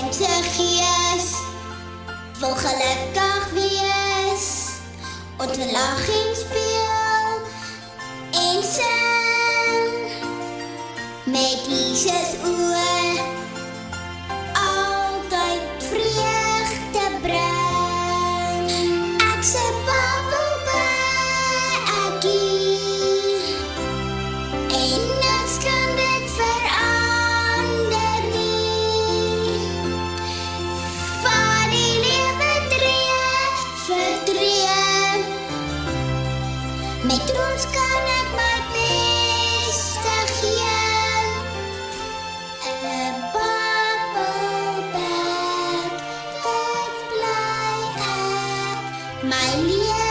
mense gees wil gelukkig wees. Ons wil lag en speel en sing met Jesus oë, altyd vreugde bring. Ek se babbelbly ek hier, en niks kan dit verander nie. Van die lewe tree vir tree, met trots kan ek my beste gee. 'n Babbelbek, dit bly ek, my lewe.